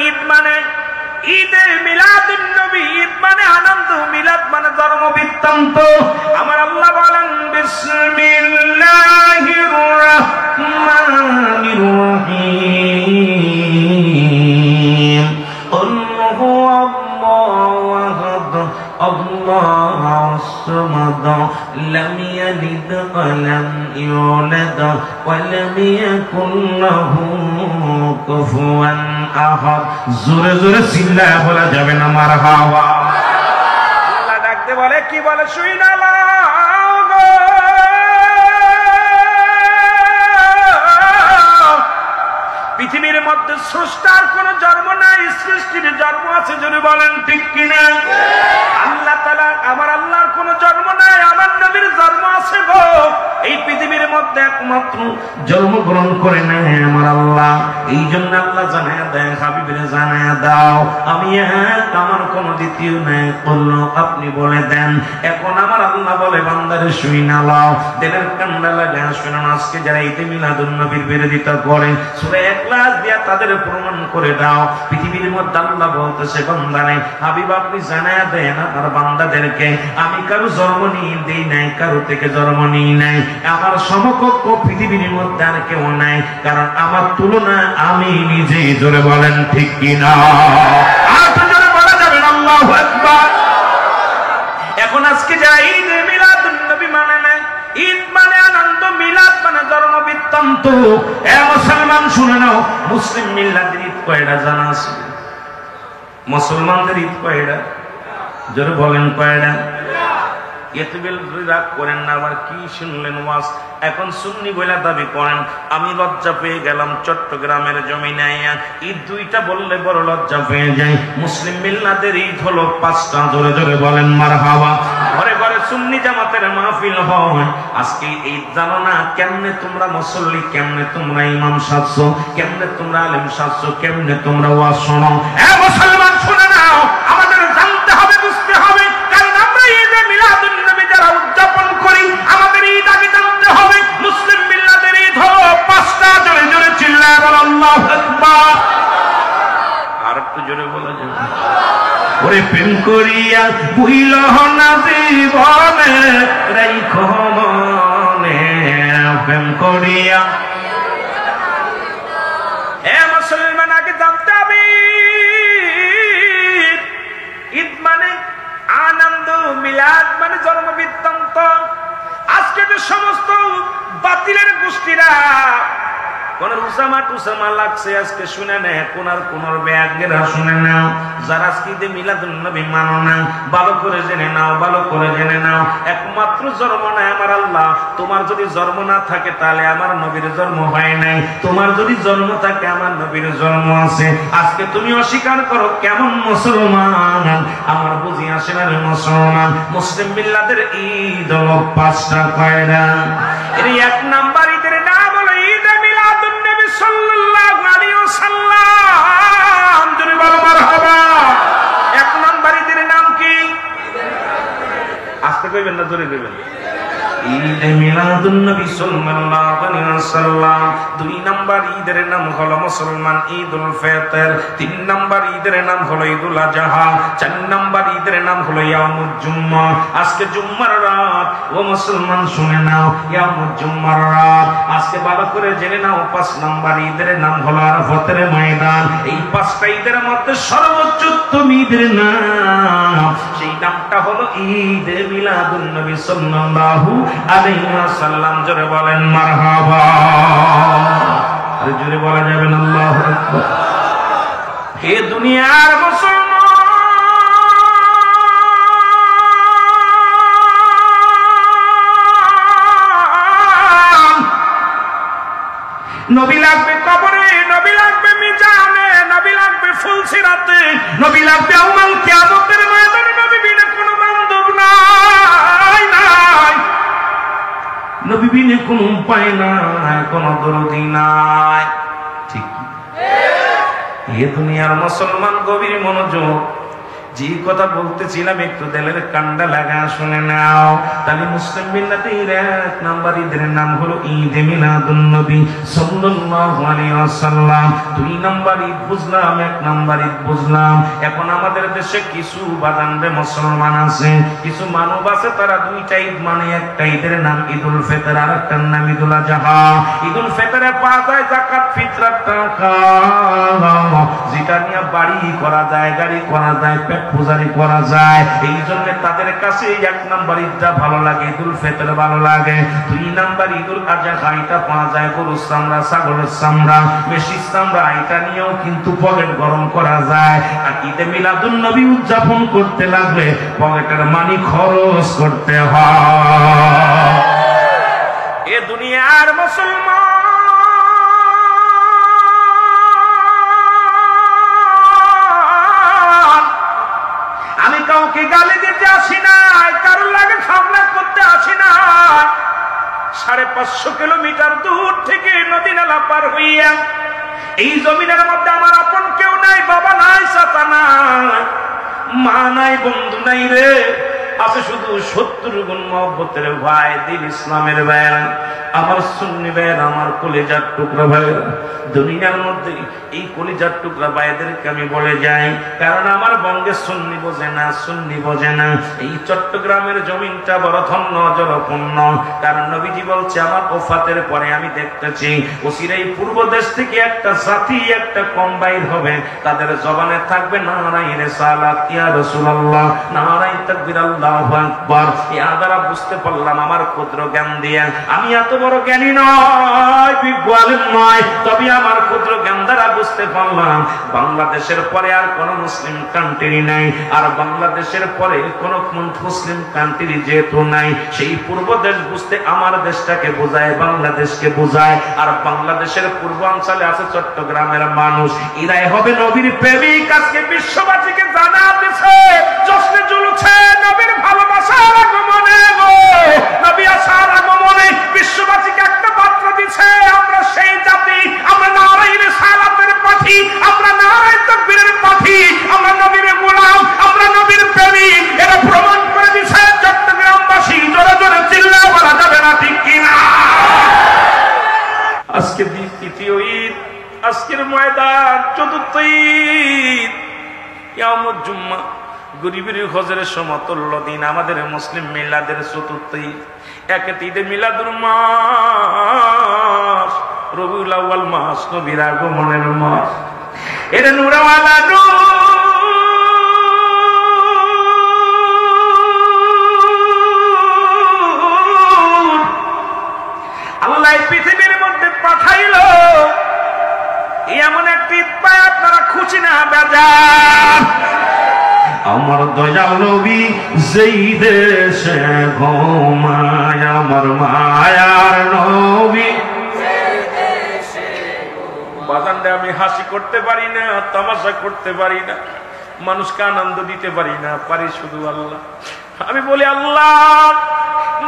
ঈদ মানে ঈদে মিলাদুন নবী, ঈদ মানে আনন্দ, মিলাদ মানে ধর্ম বৃত্তান্ত। আমার আল্লাহ বলেন বিসমিল্লাহির রাহমানির রহিম কুল হুয়াল্লাহু আহাদ আল্লাহুস সামাদ লাম ইয়ালিদ ওয়া লাম ইউলাদ ওয়া লাম ইয়াকুল লাহু কুফুয়ান আহাদ। জোরে জোরে চিল্লায় বলা যাবে না মারহাবা। আল্লাহ ডাকতে বলে কি বলে শুইনা লাও গো, পৃথিবীর মধ্যে স্রষ্টার কোন জন্ম নাই, সৃষ্টির জন্ম আছে। জোরে বলেন ঠিক কিনা? আল্লাহ তাআলা আমার আল্লাহর কোন জন্ম নাই, আমার নবীর জন্ম আছে গো। এই পৃথিবীর মধ্যে একমাত্র জন্মগ্রহণ করে নেয় আমার আল্লাহ। এই জন্য আল্লাহ জানায়া দেয়, হাবিবের জানায়া দাও আমি এক, আমার কোন দ্বিতীয় নাই। বললো আপনি বলে দেন। এখন আমার আল্লাহ বলে বান্দারে শুইনা লাও, দেনের কান্না লাগে শুনুন। আজকে যারা ঈদে মিলাদুন নবীর বিরোধিতা করে সূরা ইখলাস দিয়া তাদের প্রমাণ করে দাও। পৃথিবীর মধ্যে আল্লাহ বলতেছে বান্দারে হাবিব আপনি জানায়া দেন আমার বান্দাদেরকে আমি কারো জন্ম নিয়ে দেই নাই, কারো থেকে জন্ম নিই নাই। আমার সমকক্ষ পৃথিবীর মধ্যে আর কেউ নাই, কারণ আমার তুলনা আমি নিজেই। জোরে বলেন ঠিক কিনা? আর তো জোরে বলা যাবে না আল্লাহু আকবার। এখন আজকে যারা ঈদ মিলাদুন নবী মানে না, ঈদ মানে আনন্দ, মিলাদ মানে ধর্ম বৃত্তান্ত। এ মুসলমান শুনে নাও, মুসলিম মিল্লাতের ঈদ কয়টা জানা আছে? মুসলমানদের ঈদ কয়টা? জোরে বলেন কয়টা? রাগ করেন না, আবার কি শুনলেন ওয়াজ। এখন সুন্নি বলে দাবি করেন, আমি লজ্জা পেয়ে গেলাম চট্টগ্রামের জমিনে ঈদ দুইটা বললে বড় লজ্জা পেয়ে যাই। মুসলিম মিল্লাতের ঈদ হলো 5টা। জোরে জোরে বলেন মারহাবা। ঘরে ঘরে সুন্নি জামাতের মাহফিল হয়। আজকে ঈদ জানো না কেমনে তোমরা মুসল্লি, কেমনে তোমরা ইমাম সাজছো, কেমনে তোমরা আলেম সাজছো, কেমনে তোমরা ওয়াজ শোনো। এ মুসলমান শুনে নাও, আমাদের জানতে হবে, বুঝতে হবে। কারণ আমরা ঈদে মিলাদুন নবী যারা উদযাপন করি, আমাদের ঈদ আগে জানতে হবে। মুসলিম মিল্লাতের ঈদ হলো 5টা। জোরে জোরে চিল্লায় বল আল্লাহু আকবার। আর একটু জোরে বলা যাবে? ওরে প্রেম করিয়া ভুইল না জীবনে রাইখো মনে, প্রেম করিয়া। এ মুসলমান আগে জানতে হবে ঈদ মানে আনন্দ, মিলাদ মানে জন্ম বৃত্তান্ত। আজকে যে সমস্ত বাতিলের গোষ্ঠীরা কোন উসামা টুসামা লাগছে আজকে শুনে না, কোনার ব্যাগেরা শুনে নাও। যারা আজকে ঈদে মিলাদুন নবী মানো না, ভালো করে জেনে নাও, ভালো করে জেনে নাও। একমাত্র জন্ম নাই আমার আল্লাহ। তোমার যদি জন্ম না থাকে তাহলে আমার নবীর জন্ম হয় নাই, তোমার যদি জন্ম থাকে আমার নবীর জন্ম আছে। আজকে তুমি অস্বীকার করো, কেমন মুসলমান? আমার বুঝি আসে না রে মুসলমান। মুসলিম মিল্লাতের ঈদ হলো 5টা। কয়টা? এর 1 নাম্বার ঈদের নাম হলো ঈদে মিলাদুন নবী সাল্লাল্লাহু আলাইহি ওয়াসাল্লাম। জোরে বলো মারহাবা। 1 নাম্বার ঈদের নাম কি? আস্তে কইবেন না, জোরে কইবেন। ঈদে মিলাদুন নবী সাল্লাল্লাহু আলাইহি ওয়াসাল্লাম। 2 নাম্বার ঈদের নাম হলো মুসলমান ঈদুল ফিতর। 3 নাম্বার ঈদের নাম হলো ঈদুল আযহা। 4 নাম্বার ঈদের নাম হলো ইয়াউমুল জুম্মা। আজকে জুম্মার রাত। ও মুসলমান শুনে নাও, ইয়াউমুল জুম্মার রাত। আজকে ভালো করে জেনে নাও 5 নাম্বার ঈদের নাম হলো আরাফাতের ময়দান। এই 5টা ঈদের মধ্যে সর্বোচ্চ ঈদের নাম, সেই নামটা হলো ঈদে মিলাদুন নবী সাল্লাল্লাহু আলাইহি ওয়াসাল্লাম। জোরে বলেন মারহাবা। আর জোরে বলা যাবে না আল্লাহু আকবার। হে দুনিয়ার মুসলমান, নবী লাগবে কবরে, নবী লাগবে মিজানে, নবী লাগবে ফুলসিরাতে, নবী লাগবে ইয়াউমুল কিয়ামতের ময়দানে। নবী বিনা কোনো বান্ধব নাই, নবী বিনা কোনো উপায় নাই, কোনো দরদি নাই। ঠিক এ দুনিয়ার মুসলমান গভীর মনোযোগ। যে কথা বলতেছিলাম একটু দিলের কান্ডা লাগা শুনে নাও। তাহলে মুসলিম মিল্লাতের 1 নাম্বার ঈদের নাম হলো ঈদে মিলাদুন নবী সাল্লাল্লাহু আলাইহি ওয়াসাল্লাম। 2 নাম্বার ঈদ বুঝলাম, 1 নাম্বার ঈদ বুঝলাম। এখন আমাদের দেশে কিছু বাদানবে মুসলমান আছে, কিছু মানব আছে, তারা 2টা ঈদ মানে। একটা ঈদের নাম ঈদুল ফিতর, আর একটার নাম ঈদুল আযহা। ঈদুল ফিতরে পাওয়া যায় যাকাত ফিতরার টাকা, যেটা নিয়ে বাড়ি করা যায়, গাড়ি করা যায়, পেট পূজারি করা যায়। এই জন্য তাদের কাছে 1 নাম্বার ঈদটা ভালো লাগে, ঈদুল ফিতর ভালো লাগে। 2 নাম্বার ঈদুল আযহা, এটা পাওয়া যায় গরুর চামড়া, ছাগলের চামড়া, মেশির চামড়া, এটা নিয়েও কিন্তু পকেট গরম করা যায়। আর ঈদে মিলাদুন নবী উদযাপন করতে লাগলে পকেটের মানি খরচ করতে হয়। এ দুনিয়ার মুসলমান, আমি কাউকে গালি দিতে আসি না, কারোর লাগে ঝগড়া করতে আসি না। 550 কিলোমিটার দূর থেকে নদী নালা পার হইয়া এই জমিনের মধ্যে আমার আপন কেউ নাই, বাবা নাই, চাচা নাই, মা নাই, বন্ধু নাই রে, আছে শুধু 70 গুণ মহব্বতের ভাই, দিন ইসলামের ভাইরা, আমার সুন্নি ভাইরা, আমার কলিজার টুকরা ভাইরা। দুনিয়ার মধ্যে এই কলিজার টুকরা ভাইদেরকে আমি বলে যাই, কারণ আমার বঙ্গে সুন্নি বোঝে না, সুন্নি বোঝে না। এই চট্টগ্রামের জমিনটা বড় ধন্য জলপূর্ণ, কারণ নবীজি বলছে আমার ওফাতের পরে আমি দেখতেছি ওসিরাই পূর্ব দেশ থেকে একটা জাতি, একটা কম বাইর হবে, তাদের জবানে থাকবে নারায়ে রিসালাত ইয়া রাসূলুল্লাহ, নারায়ে তাকবীর, আল্লাহু আকবার। ইয়া দ্বারা বুঝতে পারলাম আমার ক্ষুদ্র জ্ঞান দিয়ে আমি এত বড় জ্ঞানী নয়, বিজ্ঞান নয়, তবে আমার ক্ষুদ্র জ্ঞান দ্বারা বুঝতে পারলাম বাংলাদেশের পরে আর কোন মুসলিম কান্ট্রি নাই, আর বাংলাদেশের পরে কোন মুসলিম কান্ট্রি যেহেতু নাই, সেই পূর্ব দেশ বুঝতে আমার দেশটাকে বোঝায়, বাংলাদেশকে বোঝায়। আর বাংলাদেশের পূর্বাঞ্চলে আছে চট্টগ্রামের মানুষ, এরাই হবে নবীর প্রেমিক। আজকে বিশ্ববাসীকে জানা দিছে জশ্নে জুলুছে নবীর ভালোবাসার আগমনে, নবী আসার আগমনে বিশ্ববাসীকে একটা বার্তা দিছে, আমরা সেই জাতি, আমরা নারায়ে রিসালাতের পাখি, আমরা নারায়ে তাকবীরের পাখি, আমরা নবীর গোলাম, আমরা নবীর প্রেমিক। এরা প্রমাণ করে দিছে চট্টগ্রামবাসী। জোরে জোরে চিল্লায় বলা যাবে না, ঠিক কিনা? আজকে তৃতীয় ঈদ, আজকের ময়দান চতুর্থ ঈদ, ইয়াউমুল জুম্মা, গরিবের হজরের সমতুল্য দিন, আমাদের মুসলিম মিলাদের চতুর্থ ঈদ। একে ঈদে মিলাদুল মাস, রবিউল আউয়াল মাস, নবীর আগমনের মাস। এর নূরওয়ালা নূর, আল্লাহ পৃথিবীর মধ্যে পাঠাইল, এমন একটি ঈদ পায় আপনারা খুশি না বেজার? আমার দয়াল নবী যেই দেশে ঘুমায়, আমার মায়ার নবী বাজানটা আমি হাসি করতে পারি না, তামাশা করতে পারি না, মানুষকে আনন্দ দিতে পারি না, পারি শুধু আল্লাহ। আমি বলি আল্লাহ,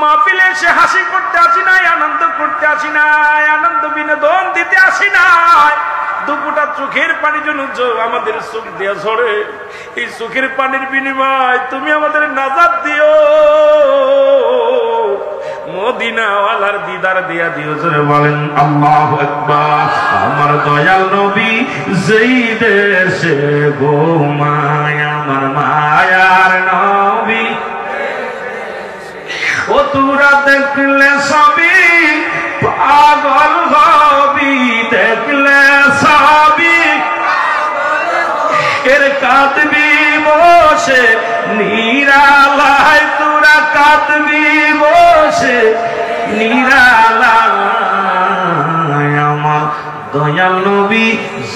মাহফিলে এসে হাসি করতে আসি নাই, আনন্দ করতে আসি নাই, আনন্দ বিনোদন দিতে আসি নাই, দুপুটা চোখের পানি যেন আমাদের চোখ দিয়া ঝরে, এই চোখের পানির বিনিময় তুমি আমাদের নাজাত দিও, মদিনাওয়ালার দিদার দিয়া দিও। জোরে বলেন আল্লাহু আকবার। আমার দয়াল নবী যেই দেশে ঘুমায়, আমার মায়ার নবী, ও তোরা দেখলে সবই পাগল হবি, দেখলে সবই এর কাঁদবি বসে নিরালায়, তোরা কাঁদবি বসে নিরালায়। আমার দয়াল নবী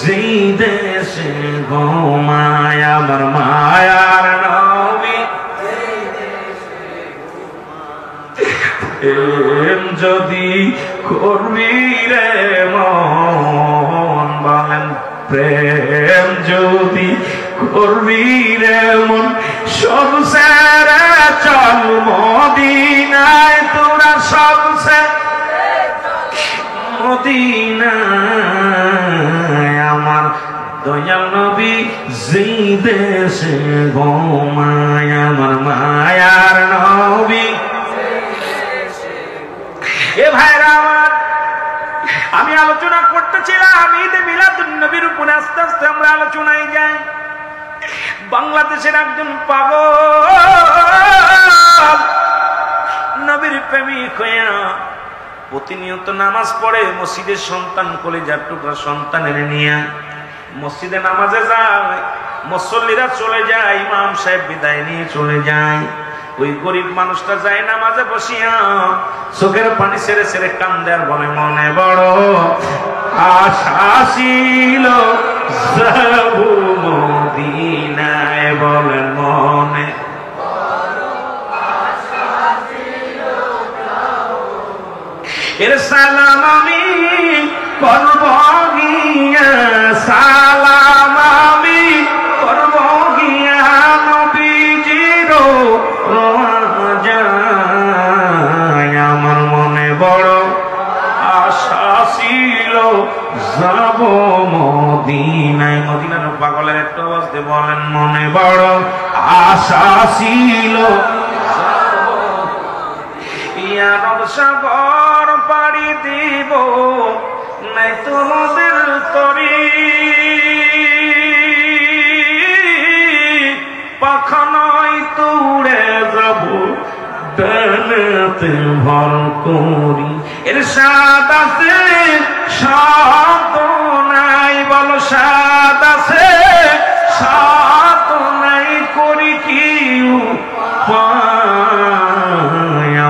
যেই দেশে ঘুমায়, আমার মায়ার নবী প্রেম যদি করবি রে মন, বলেন প্রেম যদি করবি রে মন, সব সেরে চল মদিনায়, তোরা সব মদিনায়। আমার দয়াল নবী যেই দেশে এ ভাইরা আমার, আমি আলোচনা করতেছিলাম ঈদে মিলাদুন নবীর উপরে। আস্তে আস্তে আমরা আলোচনায় যাই। বাংলাদেশের একজন পাগল নবীর প্রেমিক হইয়া প্রতিনিয়ত নামাজ পড়ে, মসজিদের সন্তান কলিজার টুকরা সন্তানের নিয়ে মসজিদে নামাজে যায়। মুসল্লিরা চলে যায়, ইমাম সাহেব বিদায় নিয়ে চলে যায়। ওই গরিব মানুষটা যায় নামাজে বসিয়া চোখের পানি ছেড়ে ছেড়ে কান্দে আর বলে, মনে বড় আশা ছিল যাব মদিনায়। বলেন মনে এর সালাম আমি করব গিয়া, সালাম আমি করব গিয়া নবীজির রোজায়। আমার মনে বড় আশা ছিল যাব মদিনায়। মদিনার পাগলের একটু অবস্থা বলেন, মনে বড় আশা ছিল ইয়ারব সাগর পাড়ি দিব, নাই তোমাদের তরি পাখানায় তুড়ে যাব, ডানাতে ভর করি। এর সাদ আছে সাত নাই, বলো সাদ আছে সাত নাই, করি কি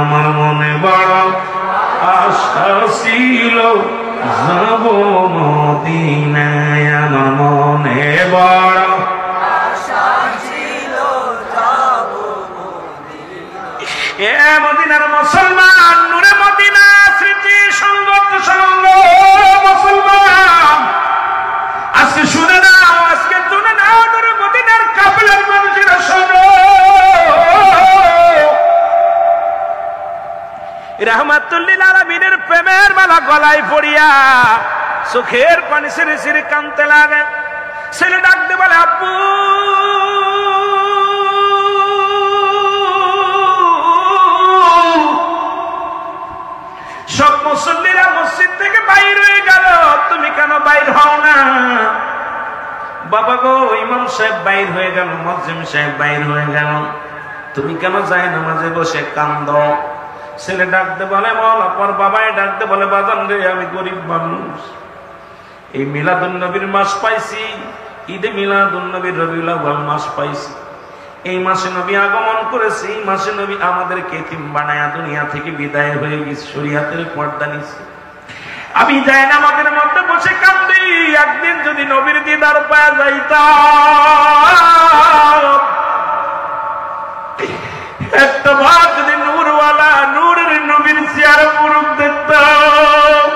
আমার মনে বড় আশা ছিল যাব মদিনায়। আমার মনে বড় আশা ছিল যাব মদিনায়। এ মদিনার মুসলমান, নূরে মদিনা স্মৃতি সঙ্গত সঙ্গ মুসলমান, আজকে শুনে নাও, আজকে শুনে নাও, নূরে মদিনার কাফেলার মানুষেরা শোনো। রাহমাতুল্লিল আলামিনের প্রেমের মালা গলায় পড়িয়া চোখের পানি ছেড়ে ছেড়ে কাঁদতে লাগে। ছেলে ডাকতে বলে, আব্বু সব মুসল্লিরা মসজিদ থেকে বাইর হয়ে গেল, তুমি কেন বাইর হও না? বাবা গো, ইমাম সাহেব বাইর হয়ে গেল, মুয়াজ্জিন সাহেব বাইর হয়ে গেল, তুমি কেন যায় নামাজে বসে কান্দো? ছেলে ডাকতে বলে, মওলা পর বাবাই ডাকতে বলে, বাজান রে, আমি গরিব মানুষ, এই মিলাদুন নবীর মাস পাইছি, ঈদে মিলাদুন নবীর রবিউল আউয়াল মাস পাইছি, এই মাসে নবী আগমন করেছে, এই মাসে নবী আমাদেরকে এতিম বানায়া দুনিয়া থেকে বিদায় হয়ে গেছে, শরীয়তের পর্দা নিছে। আমি যাই না আমাদের মধ্যে বসে কান্দি, একদিন যদি নবীর দিদার পাওয়া যাইতাম, একটা ভাত যদি নূরওয়ালা নূরের নবীর চেহারা মুরুখ দেখতাম,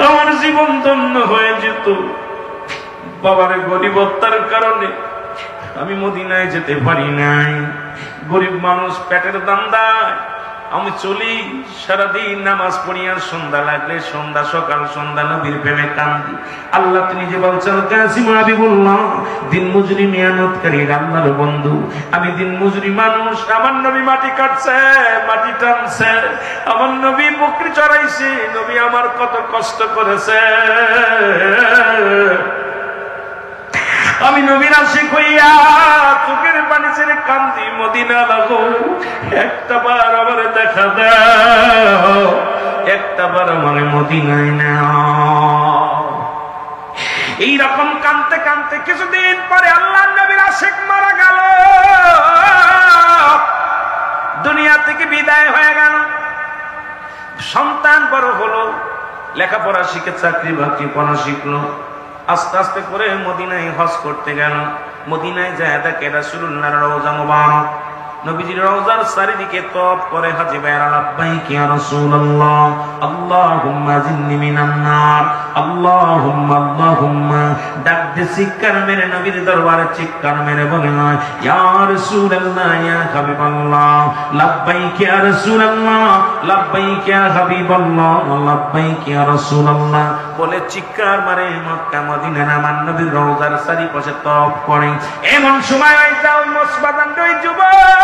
আমার জীবন ধন্য হয়ে যেত। বাবার গরিবত্বের কারণে আমি মদিনায় যেতে পারি নাই। গরিব মানুষ, পেটের দান্দায় আমি চলি, সারাদিন নামাজ পড়ি, আর সন্ধ্যা লাগলে সন্ধ্যা সকাল সন্ধ্যা নবীর প্রেমে কান্দি। আল্লাহ তিনি যে বলছেন, কাসিম হাবিবুল্লাহ দিন মজুরি মেহনতকারী আল্লাহর বন্ধু, আমি দিন মজুরি মানুষ, আমার নবী মাটি কাটছে, মাটি টানছে, আমার নবী বকরি চড়াইছে, নবী আমার কত কষ্ট করেছে, আমি নবীর আশিক হইয়া চোখের পানি ছেড়ে কান্দি। মদিনা লাগো, একটা বার আমার দেখা দাও, একটা বার আমার মদিনায় নাও। এইরকম কানতে কানতে কিছুদিন পরে আল্লাহর নবীর আশিক মারা গেল, দুনিয়া থেকে বিদায় হয়ে গেল। সন্তান বড় হলো, লেখাপড়া শিখে চাকরি বাকরি পড়া শিখলো, আস্তে আস্তে করে মদিনায় হজ করতে গেল। মদিনায় যায় দেখে রাসূলুল্লাহর রওজা মুবারক, নবীজির রওজার চারিদিকে তওয়াফ করে হাজী ভাইরা লাব্বাইক ইয়া রাসূলুল্লাহ, আল্লাহুম্মা জিন্নি মিনান নার, আল্লাহুম্মা আল্লাহুম্মা, ডাক দিয়ে চিৎকার মেরে নবীর দরবারে চিৎকার মেরে বলে না, ইয়া রাসূলুল্লাহ ইয়া হাবিবাল্লাহ, লাব্বাইক ইয়া রাসূলুল্লাহ, লাব্বাইক ইয়া হাবিবাল্লাহ, লাব্বাইক ইয়া রাসূলুল্লাহ বলে চিৎকার মারে মক্কা মদিনার আমার নবীর রওজার চারিপাশে তওয়াফ করে। এমন সময় আইসা ওই মসবাদান দুই যুবক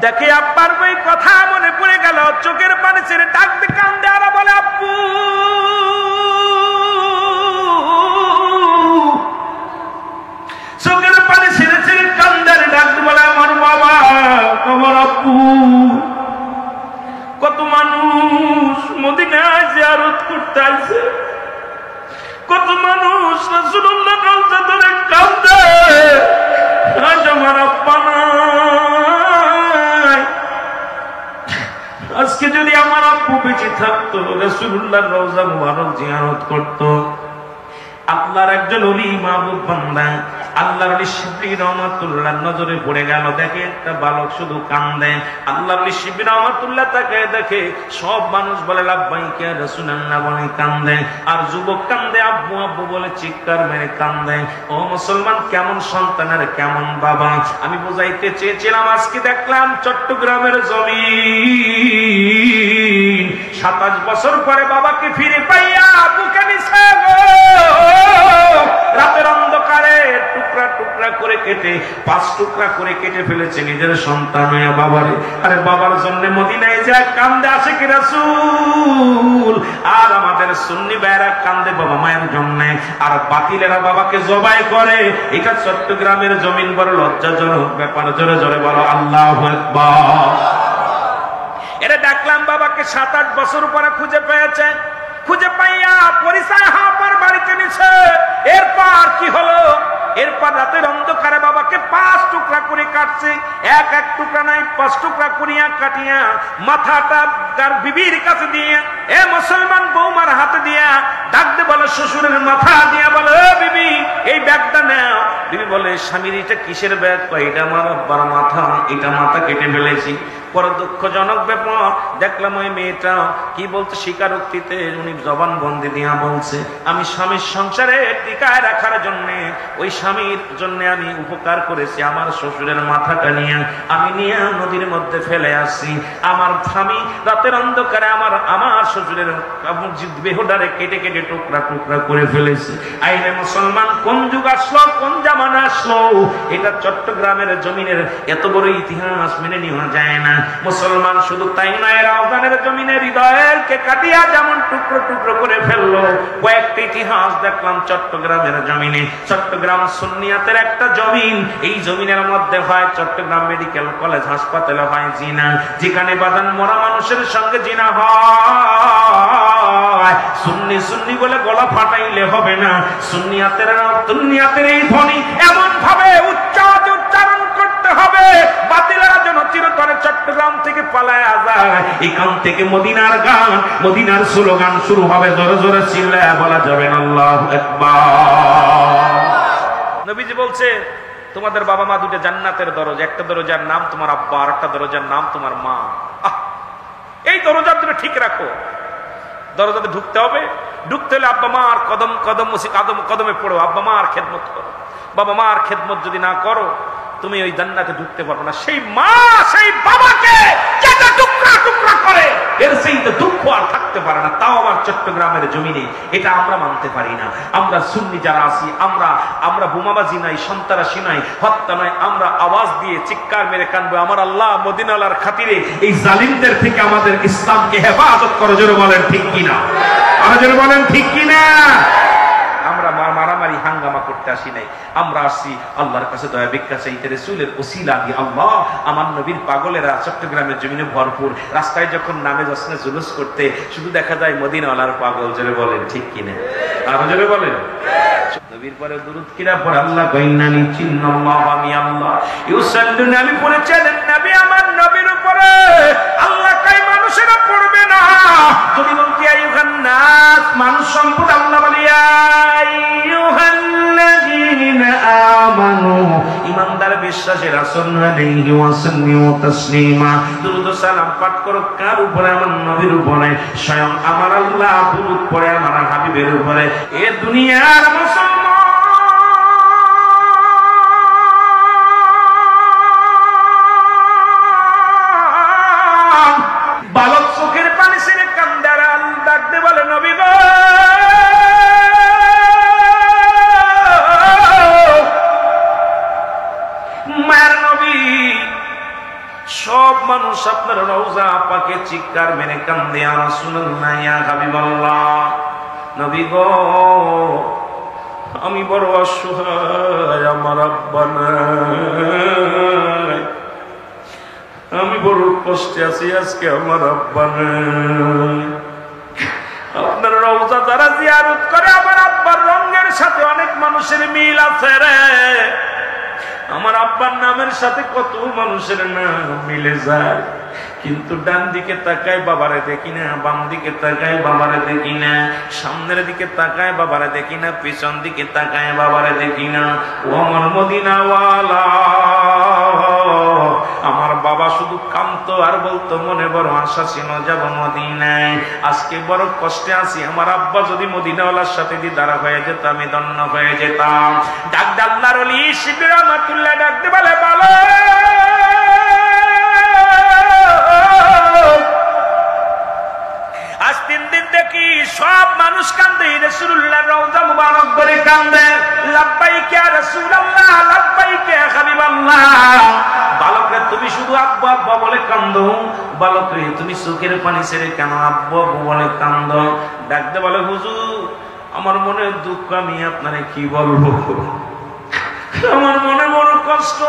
দেখে আব্বার ওই কথা মনে পড়ে গেল, চোখের পানি ছেড়ে ডাকতে কান্দে আর বলে আব্বু। চোখের পানি ছেড়ে ছেড়ে কান্দে আর ডাকতে বলে আমার বাবা, আমার আব্বু। কত মানুষ মদিনায় জিয়ারত করতে আসে, কত মানুষ রাসূলুল্লাহ রওজা ধরে কান্দে, আজ আমার আব্বা নাই। আজকে যদি আমার আব্বু বেঁচে থাকতো, রাসূলুল্লাহ রওজা মুবারক জিয়ারত করত। আল্লাহর একজন ওলি মাহবুব বান্দা, আল্লাহর ওলি শিবলি রহমাতুল্লাহ নজরে পড়ে গেল। দেখে একটা বালক শুধু কান্দে, আল্লাহর ওলি শিবলি রহমাতুল্লাহ তাকে দেখে সব মানুষ বলে লাব্বাইক ইয়া রাসূলুল্লাহ বলে কান্দে, আর যুবক কান্দে আব্বু আব্বু বলে চিৎকার মেরে কান্দে। ও মুসলমান, কেমন সন্তানের কেমন বাবা। আমি বুঝাইতে চেয়েছিলাম, আজকে দেখলাম চট্টগ্রামের জমিন 27 বছর পরে বাবাকে ফিরে পাইয়া বুকে নিছে গো। রাতের অন্ধকারে টুকরা টুকরা করে কেটে 5 টুকরা করে কেটে ফেলেছে নিজের সন্তান বাবারে। আরে বাবার জন্য মদিনায় যায় কান্দে আশিক রাসূল, আর আমাদের সুন্নি ভাইরা কান্দে বাবা মায়ের জন্য, আর বাতিলেরা বাবাকে জবাই করে। এটা চট্টগ্রামের জমিন বড় লজ্জাজনক ব্যাপার। জোরে জোরে বলো আল্লাহু আকবার। এরা দেখলাম বাবাকে 7-8 বছর পরে খুঁজে পেয়েছে, খুঁজে পাইয়া পরিচয় হাবার বাড়িতে নিছে। এরপর কি হলো? এরপর রাতের অন্ধকারে বাবাকে 5 টুকরা করে কাটছে। এক টুকরা নাই, 5 টুকরা করিয়া কাটিয়া মাথাটা তার বিবির কাছে দিয়ে, এ মুসলমান বৌমার হাতে দিয়া ডাকতে বলে শ্বশুরের মাথা দিয়া বলে, ও বিবি এই ব্যাগটা নাও। বিবি বলে, স্বামীর এটা কিসের ব্যাগ? এটা আমার আব্বার মাথা, এটা মাথা কেটে ফেলেছি। বড় দুঃখজনক ব্যাপার, দেখলাম ওই মেয়েটা কি বলছে স্বীকারোক্তিতে, উনি জবান বন্দি দিয়া বলছে, আমি স্বামীর সংসারে টিকায় রাখার জন্য, ওই স্বামীর জন্য আমি উপকার করেছি। আমার শ্বশুরের মাথাটা নিয়ে আমি নিয়ে নদীর মধ্যে ফেলে আসছি। আমার স্বামী রাতের অন্ধকারে আমার শ্বশুরের দেহটারে কেটে কেটে টুকরা টুকরা করে ফেলেছে। আইনে মুসলমান, কোন যুগ আসলো, কোন জামানা আসলো? এটা চট্টগ্রামের জমিনের এত বড় ইতিহাস মেনে নেওয়া যায় না মুসলমান। শুধু তাই নয়, রাউজানের জমিনের হৃদয়ের কে কাটিয়া যেমন টুকরো টুকরো করে ফেললো। কয়েকটা ইতিহাস দেখলাম চট্টগ্রামের জমিনে। চট্টগ্রাম সুন্নিয়াতের একটা জমিন, এই জমিনের মধ্যে হয় চট্টগ্রাম মেডিকেল কলেজ হাসপাতালে হয় জিনা, যেখানে বাদান মরা মানুষের সঙ্গে জিনা হয়। সুন্নি সুন্নি বলে গলা ফাটাইলে হবে না। সুন্নিয়াতের এই ধ্বনি এমন ভাবে উচ্চারণ করতে হবে, বাতিলেরা যেন চিরতরে চট্টগ্রাম থেকে পালায়া যায়। এখান থেকে মদিনার গান, মদিনার স্লোগান শুরু হবে। জোরে জোরে চিল্লায়া বলা যাবে না আল্লাহু আকবার। নবীজি বলছে, তোমাদের বাবা মা দুটো জান্নাতের দরজা, একটা দরজার নাম তোমার আব্বা, আর একটা দরজার নাম তোমার মা। এই দরজা তুমি ঠিক রাখো। দরজাতে ঢুকতে হবে, ঢুকতে হলে আব্বা মা আর কদমে পড়ো, আব্বা মা আর খেদমত করো। বাবা মা আর খেদমত যদি না করো, তুমি ওই জান্নাতে ঢুকতে পারবে না। সেই মা সেই বাবাকে যেটা টুকরা টুকরা করে, এর সেই তো দুঃখ আর থাকতে পারে না। তাও আবার চট্টগ্রামের জমিনে। এটা আমরা মানতে পারি না। আমরা সুন্নি যারা আছি, আমরা বোমাবাজি নাই, সন্ত্রাসী নাই, হত্যা নয়। আমরা আওয়াজ দিয়ে চিৎকার মেরে কানবো, আমার আল্লাহ মদিনার খাতিরে এই জালিমদের থেকে আমাদের ইসলামকে হেফাজত করো। জোরে বলেন ঠিক কিনা? আমরা জোরে বলেন ঠিক কিনা? আমরা মারামারি হাঙ্গামা করতে আসি নাই। আমরা আসছি আল্লাহর কাছে দয়া ভিক্ষা চাইতে, রাসূলের ওসিলা দিয়ে। আল্লাহ, আমার নবীর পাগলেরা চট্টগ্রামের জমিনে ভরপুর। রাস্তায় যখন নামে যাচ্ছে জুলুস করতে, শুধু দেখা যায় মদিনাওয়ালার পাগল। জোরে বলেন ঠিক কিনা? আর জোরে বলেন। নবীর পরে দুরূদ কিরা পড়ে? আল্লাহ কইনানি চিন্নাল্লাহ, আমি আল্লাহ ইউসাল্লুনা, আমি পড়েছিলেন নবী আমার নবীর উপরে। আল্লাহ কই মানুষেরা পড়বে না। যদি বলতে আইয়ুহান নাস, মানুষ সম্পদ, আল্লাহ বলি আইয়ুহাল্লাযীনা আমানু, ঈমানদার বিশ্বাসীরা সাল্লাল্লাহু আলাইহি ওয়াসাল্লাম তাসলিমা, দুরূদ সালাম পাঠ করো। কার উপরে? আমার নবীর উপরে। স্বয়ং আমার আল্লাহ দুরূদ পড়ে আমার হাবিবের উপরে। এ দুনিয়ার মুসলমান, বালক চোখের পানি ছেড়ে কান্দে আর ডাকতে বলে, নবী গো, মায়ের নবী সব মানুষ আপনার রওজা পাকে চিৎকার মেরে কান্দে, ইয়া রাসূলুল্লাহ, ইয়া হাবিবাল্লাহ, নবী গো আমি বড় অসহায়, আমার আব্বা নাই, আমি বড় কষ্টে আছি, আজকে আমার আব্বা নাই। আপনার রওজা যারা জিয়ারত করে আমার আব্বার রঙের সাথে অনেক মানুষের মিল আছে রে। আমার আব্বার নামের সাথে কত মানুষের নাম মিলে যায়, কিন্তু ডান দিকে তাকায় বাবারে দেখি না, বাম দিকে তাকায় বাবারে দেখি না, সামনের দিকে তাকায় বাবারে দেখি না, পিছন দিকে তাকায় বাবারে দেখি না। ও আমার মদিনাওয়ালা, আমার বাবা শুধু কামতো আর বলতো মনে বড় আশা ছিল যাব মদিনায়, আজকে বড় কষ্টে আছি, আমার আব্বা যদি মদিনাওয়ালার সাথে দিদার হয়ে যেত আমি ধন্য হয়ে যেতাম। ডাক আল্লাহর ওলি শিবির রহমাতুল্লাহ ডাকতে বলে, বলো আজ 3 দিন দেখি সব মানুষ কান্দে, রাসূলুল্লাহর রওজা মুবারক করে কান্দে, লাব্বাইক ইয়া রাসূলুল্লাহ, লাব্বাইক ইয়া হাবিবাল্লাহ। বালকরে তুমি শুধু আব্বা আব্বা বলে কান্দো, বালকরে তুমি চোখের পানি ছেড়ে কেন আব্বা আব্বা বলে কান্দো? ডাকতে বলে, হুজুর আমার মনে দুঃখ, আমি আপনারে কি বলবো, আমার মনে বড় কষ্ট,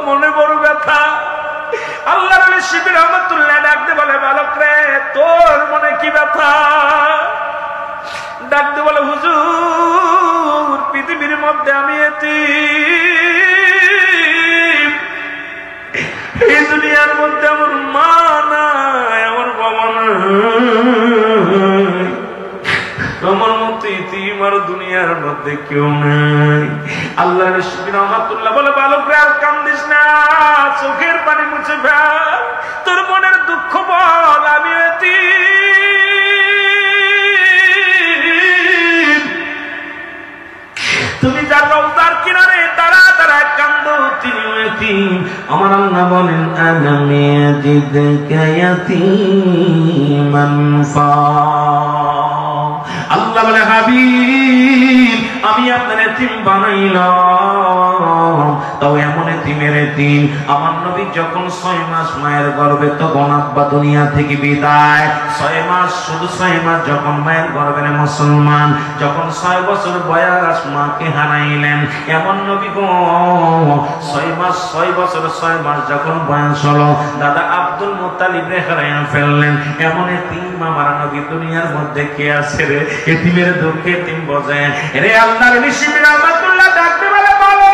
মনে বড় ব্যথা। আল্লাহর ওলি শিবির রহমাতুল্লাহ ডাকতে বলে, বালক রে তোর মনে কি ব্যথা? ডাকতে বলে, হুজুর পৃথিবীর মধ্যে আমি এতিম, এই দুনিয়ার মধ্যে আমার মা নাই, আমার বাবা নাই, আমার মতো ইতিম আর দুনিয়ার মধ্যে কেউ নাই। আল্লাহর শিবির রহমাতুল্লাহ বলে, বালক রে আর কান্দিস না, চোখের পানি মুছে ফেল, তোর মনের দুঃখ বল, আমি এতিম, তুমি যার রওজার কিনারে দাঁড়া দাঁড়া কান্দো তিনিও এতিম। আমার আল্লাহ বলেন, আনা মিয়াজিদকা ইয়াতীমান ফা, আল্লাহ বলে, হাবিব আমি আপনার এতিম বানাইলাম, তাও এমন এতিমের এতিম, আমার নবী যখন 6 মাস মায়ের গর্ভে, তখন আব্বা দুনিয়া থেকে বিদায়। 6 মাস, শুধু 6 মাস যখন মায়ের গর্ভে মুসলমান, যখন 6 বছর বয়স মাকে হারাইলেন, এমন নবী গো 6 মাস 6 বছর 6 মাস যখন বয়স হলো, দাদা আব্দুল মুত্তালিব রে হারাইয়া ফেললেন। এমন এতিম আমার নবী দুনিয়ার মধ্যে কে আছে রে? এতিমের দুঃখে এতিম বোঝে রে। আল্লাহর ওলি শিবির রহমাতুল্লাহ ডাকতে বলে, বলো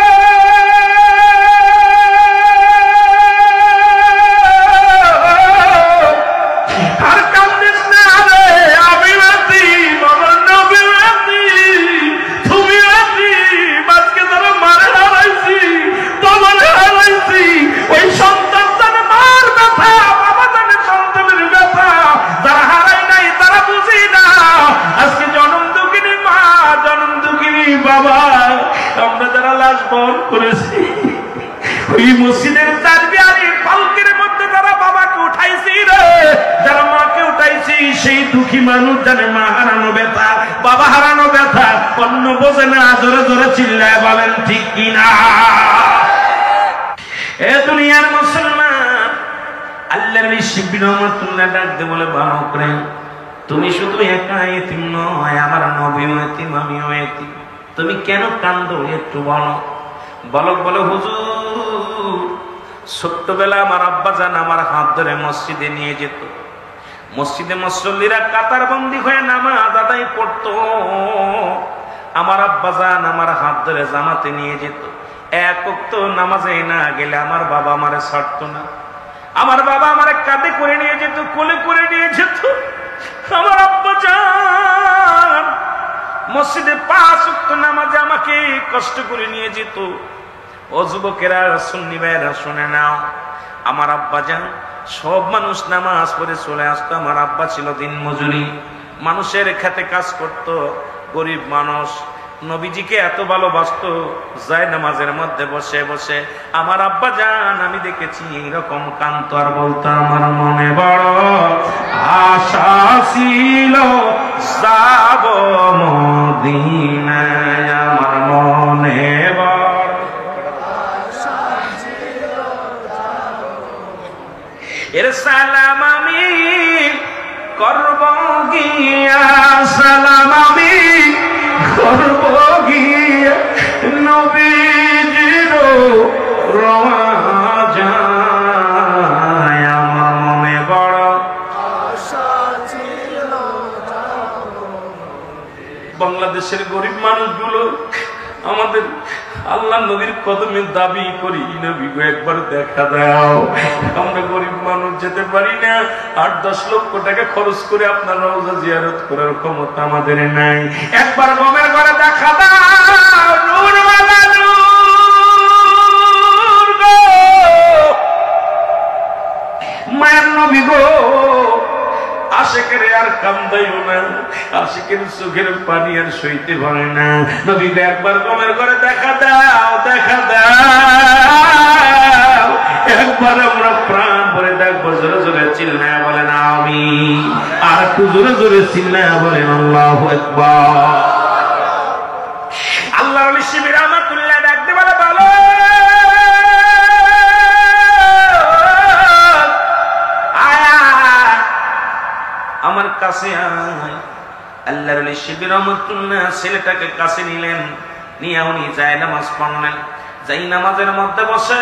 আর কান্দিস না রে, আমি এতিম, আমার নবী এতিম, তুমি এতিম, আজকে যারা মারে হারাইছি, তোমারে হারাইছি, ওই সন্তান জানে মার ব্যথা, বাবা জানে সন্তানের ব্যথা, যারা হারাই নাই তারা বুঝি না। আজকে জনম দুঃখিনী মা, জনম দুঃখিনী বাবা, আমরা যারা লাশ বহন করেছি, ওই মসজিদের চারবিয়ারি পালকির মধ্যে যারা বাবাকে উঠাইছি রে, যারা মাকে উঠাইছি, সেই দুঃখী মানুষ জানে মা হারানো ব্যথা, বাবা হারানো ব্যথা, অন্য বোঝে না। জোরে জোরে চিল্লায় বলেন ঠিক কিনা? এ দুনিয়ার মুসলমান, আল্লাহর ওলি শিবির রহমাতুল্লাহ ডাকতে বলে, বালক রে তুমি শুধু একা এতিম নয়, আমার নবীও এতিম, আমিও এতিম, তুমি কেন কান্দো একটু বলো। বালক বলে, হুজুর ছোট্টবেলা আমার আব্বা জান আমার হাত ধরে মসজিদে নিয়ে যেত, মসজিদে মুসল্লিরা কাতার বন্দী হয়ে নামাজ আদায় করতো, আমার আব্বা জান আমার হাত ধরে জামাতে নিয়ে যেত, এক ওয়াক্ত নামাজে না গেলে আমার বাবা আমারে ছাড়তো না, আমার বাবা আমারে কাঁধে করে নিয়ে যেত, কোলে করে নিয়ে যেত। আমার আব্বা জান মসজিদে 5 ওয়াক্ত নামাজে আমাকে কষ্ট করে নিয়ে যেত। ও যুবকেরা, সুন্নি ভাইয়েরা শুনে নাও, আমার আব্বা জান সব মানুষ নামাজ পড়ে চলে আসতো, আমার আব্বা ছিল দিন মজুরি, মানুষের খেতে কাজ করত, গরিব মানুষ, নবীজিকে এত ভালোবাসতো, যায় নামাজের মধ্যে বসে বসে আমার আব্বা জান আমি দেখেছি এরকম কান্ত আর বলতো, আমার মনে বড় আশা ছিল যাব মদিনায়, আমার মনে বড় এর সালাম আমি করব গিয়া, সালাম আমি করব গিয়া নবীজির রওজা। আমার মনে বড় আশা ছিল বাংলাদেশের গরিব মানুষগুলো আমাদের আল্লাহ নবীর কদমে দাবি করি, নবী গো একবার দেখা দাও। আমরা গরিব মানুষ যেতে পারি না, 8-10 লক্ষ টাকা খরচ করে আপনার রওজা জিয়ারত করার ক্ষমতা আমাদের নাই। একবার গমের ঘরে দেখা দাও, নূরওয়ালা নূর গো, মায়ের নবী গো। আশিকের আর কান্দাইও না, আশিকের চোখের পানি আর সইতে পারে না। নবী একবার গমের ঘরে দেখা দাও, দেখা দাও। একবার আমরা প্রাণ ভরে দেখবো, জোরে জোরে চিল্লায়া বলেন আমিন। আর একটু জোরে জোরে চিল্লায়া বলেন আল্লাহু আকবার। আল্লাহর ওলি শিবির রহমাতুল্লাহ ডাকতে বলে, বলো আমার কাছে আয়। আল্লাহর ওলি শিবির রহমাতুল্লাহ ছেলেটাকে কাছে নিলেন, নিয়ে উনি যায় নামাজ পড়লেন। যাই নামাজের মধ্যে বসে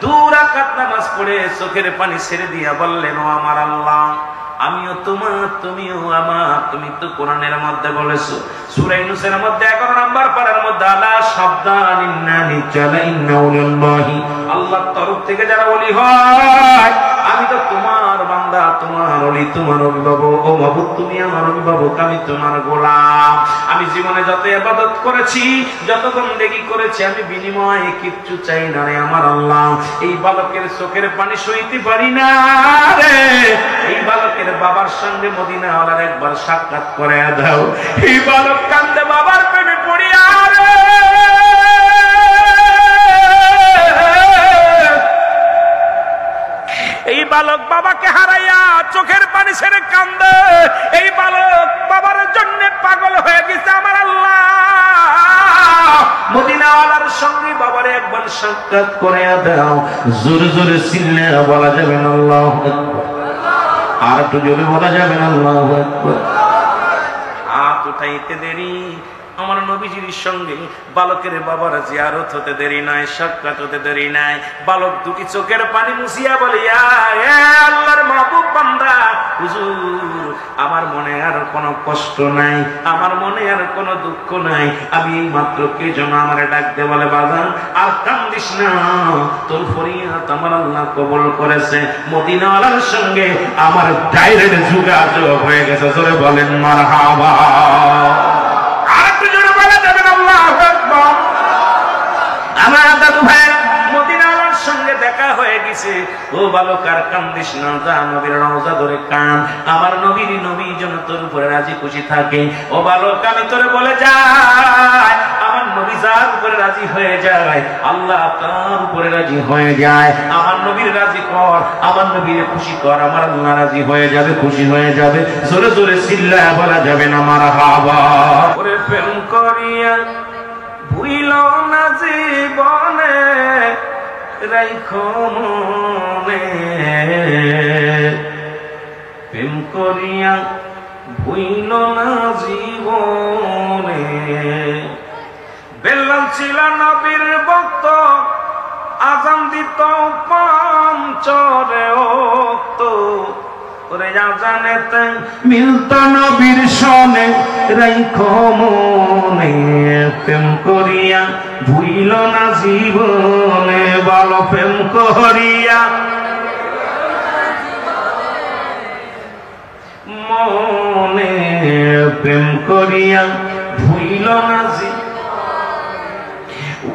2 রাকাত নামাজ পড়ে চোখের পানি ছেড়ে দিয়া বললেন, ও আমার আল্লাহ, আমিও তোমার, তুমিও আমার। তুমি তো কোরআনের মধ্যে বলেছো, সূরা ইউনূসের মধ্যে 11 নম্বর পারার মধ্যে, আলা সাবধান ইন্না নিজ্জালা ইন্না উলিল্লাহি, আল্লাহর তরফ থেকে যারা ওলি হয়, আমি তো তোমার বান্দা, তোমার ওলি, তোমার অভিভাবক। ও মাবুদ, তুমি আমার অভিভাবক, আমি তোমার গোলাম। আমি জীবনে যত ইবাদত করেছি, যত বন্দেগী করেছি, আমি বিনিময়ে কিচ্ছু চাই না রে আমার আল্লাহ। এই বালকের চোখের পানি সইতে পারি না রে। এই বালকের বাবার সঙ্গে মদিনাওয়ালার একবার সাক্ষাৎ করে দাও। এই বালক কান্দে বাবার প্রেমে পড়িয়া রে। এই বালক বাবাকে হারাইয়া চোখের পানি ছেড়ে কান্দে। এই বালক বাবার জন্য পাগল হয়ে গেছে আমার আল্লাহ। মদিনাওয়ালার সঙ্গে বাবারে একবার সাক্ষাৎ করে দাও। জোরে জোরে চিল্লায়া বলা যাবে না আল্লাহু আকবার। আর একটু জোরে বলা যাবে না আল্লাহু আকবার। হাত উঠাইতে দেরি, আমার নবীজির সঙ্গে বালকের বাবার জিয়ারত হতে দেরি নাই, সাক্ষাৎ হতে দেরি নাই। বালক দুটি চোখের পানি মুছিয়া বলে, ইয়া আল্লাহর মাহবুব বান্দা, হুজুর আমার মনে আর কোনো কষ্ট নাই, আমার মনে আর কোনো দুঃখ নাই। আমি এই মাত্র কে যেন আমারে ডাকতে বলে, বাজান আর কান্দিস না, তোর ফরিয়াদ আমার আল্লাহ কবুল করেছে। মদিনাওয়ালার সঙ্গে আমার ডাইরেক্ট যোগাযোগ হয়ে গেছে। জোরে বলেন মারহাবা। আমার দাদু ভাই মদিনাওয়ালার সঙ্গে দেখা হয়ে গেছে। ও বালক আর কান্দিস না, যা নবীর রওজা ধরে কান। আমার নবীর নবী যেন তোর উপরে রাজি খুশি থাকে। ও বালক আমি তোরে বলে যাই, আমার নবী যার উপরে রাজি হয়ে যায়, আল্লাহ তার উপরে রাজি হয়ে যায়। আমার নবীর রাজি কর, আমার নবীর খুশি কর, আমার আল্লাহ রাজি হয়ে যাবে, খুশি হয়ে যাবে। জোরে জোরে চিল্লায়া বলা যাবে না মারহাবা। ওরে প্রেম করিয়া ভুইল না জীবনে, রাইখো মনে। প্রেম করিয়া ভুইল না জীবনে। বেলাল ছিল নবীর ভক্ত, আযান দিত পঞ্চরে ওক্ত। ওরে আযানেতে মিলত নবীর সনে, রাইখো মনে। প্রেম করিয়া ভুইল না জীবনে, বলো প্রেম করিয়া মনে। প্রেম করিয়া ভুইল না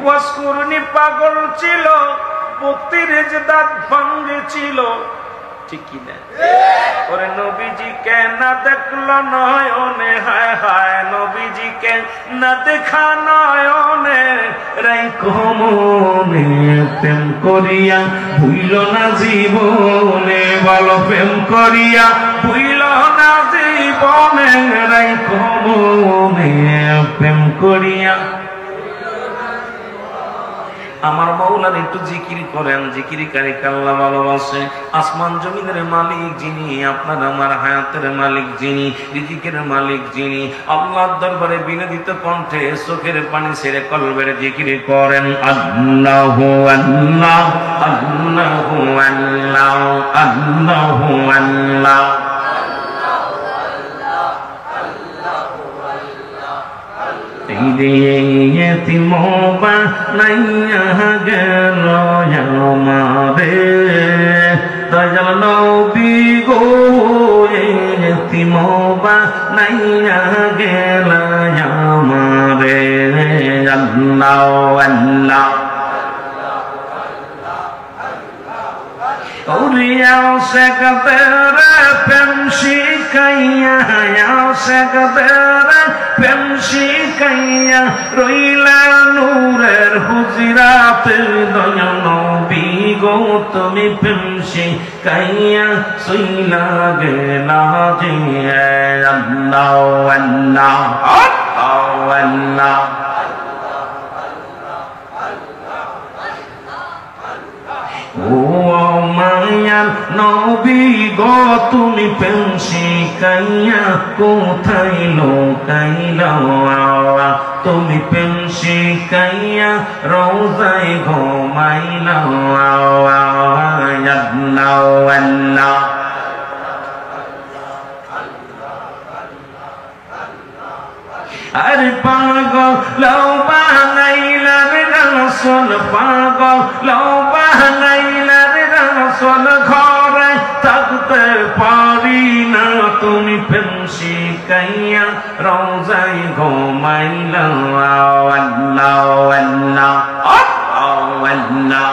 ওয়াসকুরনি পাগল ছিল, 32 দাঁত ভাঙেছিল, ঠিক কি না? ওরে নবীজিকে না দেখলো নয়নে, হায় হায় নবীজিকে না দেখা নয়নে, রাইখো মনে। প্রেম করিয়া ভুইল না জীবনে, বলো প্রেম করিয়া ভুইল না জীবনে, রাইখো মনে। প্রেম করিয়া আমার মাওলার একটু জিকির করেন। জিকিরকারীকে আল্লাহ ভালোবাসে। আসমান জমিনের মালিক যিনি, আপনার আমার হায়াতের মালিক যিনি, রিজিকের মালিক যিনি, আল্লাহর দরবারে বিনতিত কণ্ঠে চোখের পানি ছেড়ে কলবের জিকির করেন। আল্লাহু আল্লাহ আল্লাহু আল্লাহ আল্লাহু আল্লাহ। তিমোবা নাইয়া গেল আমারে দয়াল নবী গো, তিমোবা নাইয়া গেল আমারে। আল্লাহ আল্লাহ ওরিয়া সেকদের পেমশি কাইয়া সেকদের পেমশি কাইয়া রইলা নূরের হুজরাতে দয়াল নবী গো, তুমি পেমশি কাইয়া সইলা গেলা যে। আল্লাহ আল্লাহ আল্লাহ ও মায়ার নবী গো, তুমি পেমশি কাইয়া কোথায় লোকাইলা, তুমি পেমশি কাইয়া রওজায় ঘুমাইলা। আল্লাহ আল্লাহ আরে পাগল বানাইলা রে রাসূল, পাগল বানাইলা রে রাসূল, ঘরে থাকতে পারি না, তুমি পেমশি কাইয়া রওজায় ঘুমাইলা। আল্লাহ আল্লাহ আল্লাহ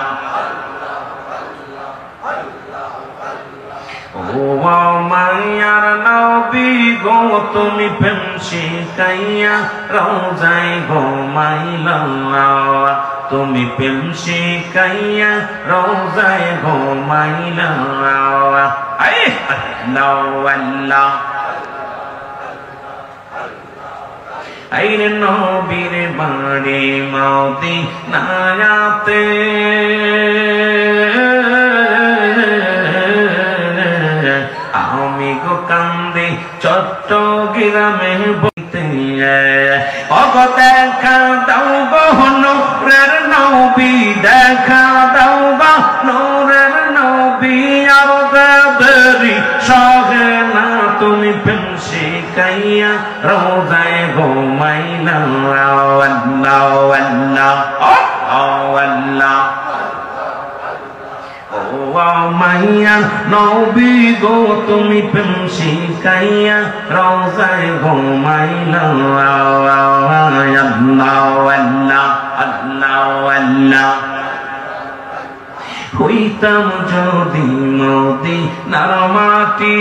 ও মায়ার নবী গো, তুমি পেমশি কাইয়া রওজায় ঘুমাইলা, তুমি পেমশি কাইয়া রওজায় ঘুমাইলা। আল্লাহ আল্লাহ আইরে নবীর বাড়ি মদিনাতে, আমি গো কান্দি চট্টগ্রামে বইতে। অগ দেখা দাও গো নূরের নবী, দেখা দাও গো নূরের নবী, আর দেরি সহে না, তুমি পেমশি কাইয়া রওজায় ঘুমাইলা। আল্লাহ আল্লাহ আল্লাহ ও মাইয়া নবী গো, তুমি পেমশি কাইয়া রওজায় ঘুমাইলা। আল্লাহ আল্লাহ আল্লাহ আল্লাহ হইতাম যদি মদিনার মাটি,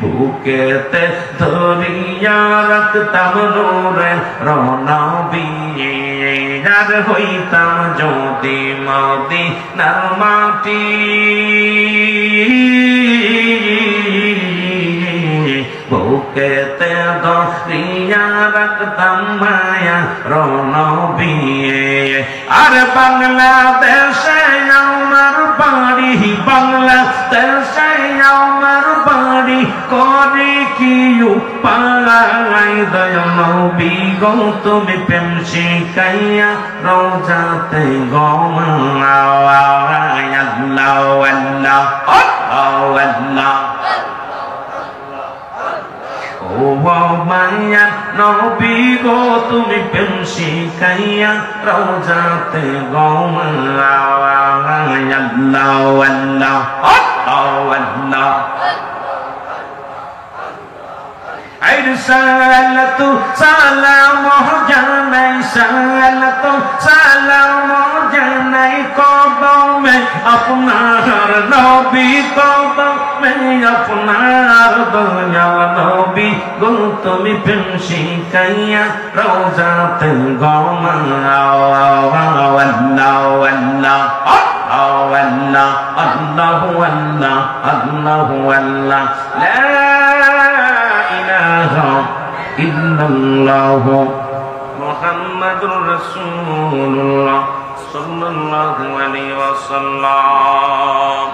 বুকেতে ধরিয়া রাখতাম নূরের নবী। আর হইতাম যদি মদিনার মাটি, বুকেতে ধরিয়া রাখতাম মায়া নবী। আর বাংলাদেশে আমার বাড়ি, বাংলাদেশে আমার বাড়ি, করে কি উপায় দয়াল নবী গো, তুমি পেমশি কাইয়া রওজাতে ঘুমাইলা। আল্লাহ আল্লাহ আল্লাহ ও মায়া নবী গো, তুমি পেমশি কাইয়া রওজাতে ঘুমাইলা। আল্লাহ আল্লাহ আল্লাহ সালাতু সালাম জানাই, সালাতু সালাম জানাই কদমে আপনার নবী, কদমে আপনার দয়াল নবী গো, তুমি পেমশি কাইয়া রওজাতে ঘুমাইলা। আল্লাহ আল্লাহ আল্লাহ আল্লাহু আল্লাহ আল্লাহু আল্লাহ লা ইলাহা ইল্লাল্লাহ মুহাম্মাদুর রাসূলুল্লাহ সাল্লাল্লাহু আলাইহি ওয়াসাল্লাম।